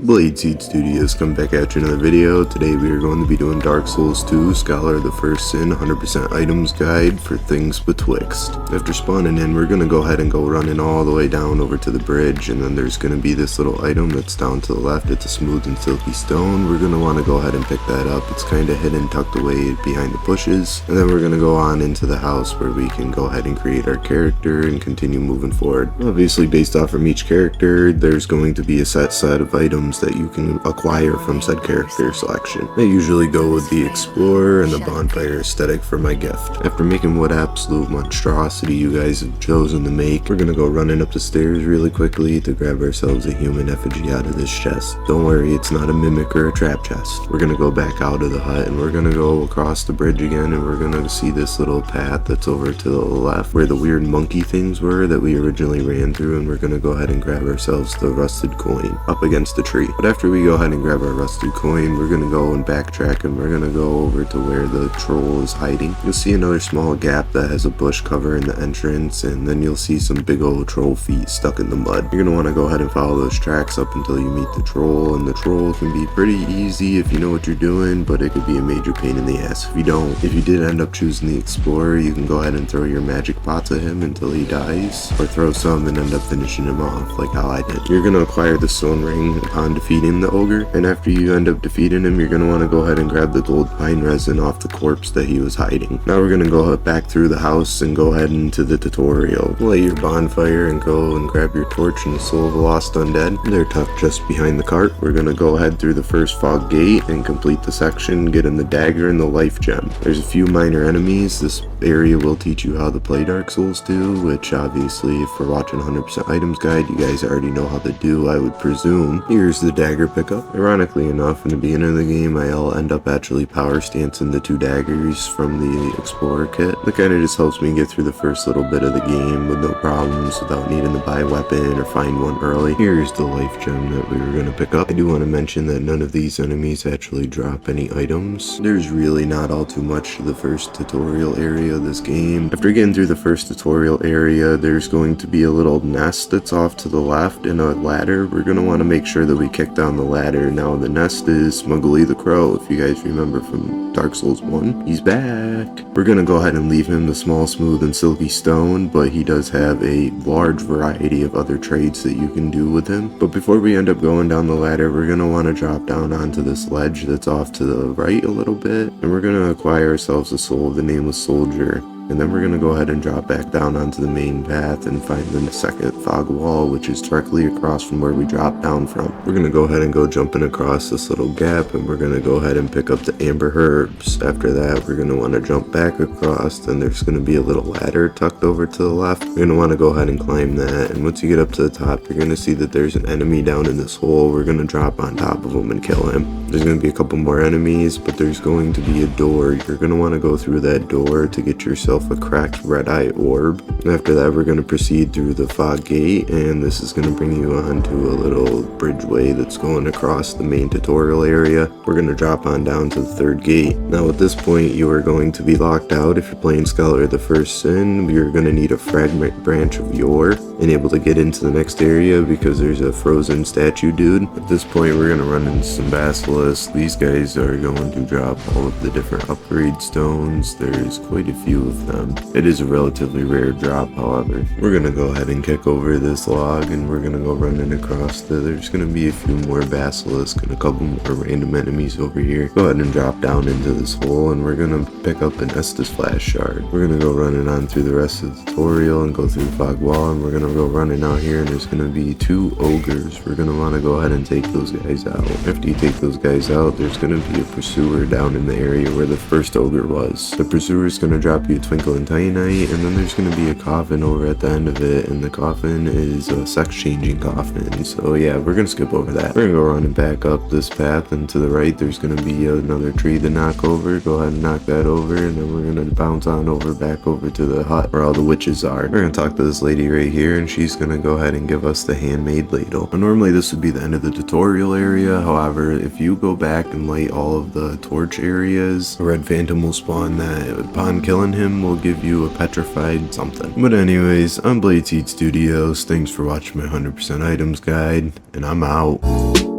Seed Studios come back at you another video. Today we are going to be doing Dark Souls 2 Scholar of the First Sin 100% items guide for things betwixt. After spawning in, we're going to go ahead and go running all the way down over to the bridge, and then there's going to be this little item that's down to the left. It's a smooth and silky stone. We're going to want to go ahead and pick that up. It's kind of hidden, tucked away behind the bushes, and then we're going to go on into the house where we can go ahead and create our character and continue moving forward. Obviously, based off from each character, there's going to be a set of items that you can acquire from said character selection. I usually go with the Explorer and the Bonfire aesthetic for my gift. After making what absolute monstrosity you guys have chosen to make, we're gonna go running up the stairs really quickly to grab ourselves a human effigy out of this chest. Don't worry, it's not a mimic or a trap chest. We're gonna go back out of the hut and we're gonna go across the bridge again, and we're gonna see this little path that's over to the left where the weird monkey things were that we originally ran through, and we're gonna go ahead and grab ourselves the rusted coin up against the tree. But after we go ahead and grab our rusted coin, we're gonna go and backtrack, and we're gonna go over to where the troll is hiding. You'll see another small gap that has a bush covering the entrance, and then you'll see some big old troll feet stuck in the mud. You're gonna want to go ahead and follow those tracks up until you meet the troll, and the troll can be pretty easy if you know what you're doing, but it could be a major pain in the ass if you don't. If you did end up choosing the Explorer, you can go ahead and throw your magic pots at him until he dies, or throw some and end up finishing him off like how I did. You're gonna acquire the stone ring upon defeating the ogre, and after you end up defeating him, you're going to want to go ahead and grab the gold pine resin off the corpse that he was hiding. Now we're going to go back through the house and go ahead into the tutorial. Light your bonfire and go and grab your torch and the soul of a lost undead. They're tucked just behind the cart. We're going to go ahead through the first fog gate and complete the section, getting the dagger and the life gem. There's a few minor enemies. This area will teach you how to play Dark Souls 2, which obviously if we're watching 100% items guide, you guys already know how to do, I would presume. Here's the dagger pickup. Ironically enough, in the beginning of the game, I'll end up actually power stancing the two daggers from the Explorer kit. That kind of just helps me get through the first little bit of the game with no problems without needing to buy a weapon or find one early. Here's the life gem that we were going to pick up. I do want to mention that none of these enemies actually drop any items. There's really not all too much to the first tutorial area of this game. After getting through the first tutorial area, there's going to be a little nest that's off to the left and a ladder. We're going to want to make sure that we kick down the ladder. Now the nest is Smuggly the Crow, if you guys remember from Dark Souls 1. He's back. We're gonna go ahead and leave him the small, smooth, and silky stone, but he does have a large variety of other trades that you can do with him. But before we end up going down the ladder, we're gonna want to drop down onto this ledge that's off to the right a little bit, and we're gonna acquire ourselves the soul of the Nameless Soldier. And then we're going to go ahead and drop back down onto the main path and find the second fog wall, which is directly across from where we dropped down from. We're going to go ahead and go jumping across this little gap, and we're going to go ahead and pick up the amber herbs. After that, we're going to want to jump back across, and there's going to be a little ladder tucked over to the left. We're going to want to go ahead and climb that, and once you get up to the top, you're going to see that there's an enemy down in this hole. We're going to drop on top of him and kill him. There's going to be a couple more enemies, but there's going to be a door. You're going to want to go through that door to get yourself a cracked red-eye orb. After that, we're going to proceed through the fog gate, and this is going to bring you on to a little bridgeway that's going across the main tutorial area. We're going to drop on down to the third gate. Now at this point, you are going to be locked out. If you're playing Scholar of the First Sin, you're going to need a fragment branch of yore and able to get into the next area because there's a frozen statue dude. At this point, we're going to run into some basilisks. These guys are going to drop all of the different upgrade stones. There's quite a few of them. It is a relatively rare drop, however. We're going to go ahead and kick over this log, and we're going to go running across there's going to be a few more basilisks and a couple more random enemies over here. Go ahead and drop down into this hole, and we're going to pick up an Estus Flash shard. We're going to go running on through the rest of the tutorial and go through the fog wall, and we're going to go running out here, and there's going to be two ogres. We're going to want to go ahead and take those guys out. After you take those guys out, there's going to be a pursuer down in the area where the first ogre was. The pursuer is going to drop you a Twinkle and Titanite, and then there's going to be a coffin over at the end of it, and the coffin is a sex-changing coffin. So yeah, we're going to skip over that. We're going to go running back up this path, and to the right there's going to be another tree to knock over. Go ahead and knock that over, and then we're going to bounce on over back over to the hut where all the witches are. We're going to talk to this lady right here, and she's going to go ahead and give us the handmade ladle. Now, normally this would be the end of the tutorial area. However, if you go back and light all of the torch areas, a red phantom will spawn that upon killing him will give you a petrified something. But anyways, I'm Seed Studios. Thanks for watching my 100% items guide, and I'm out.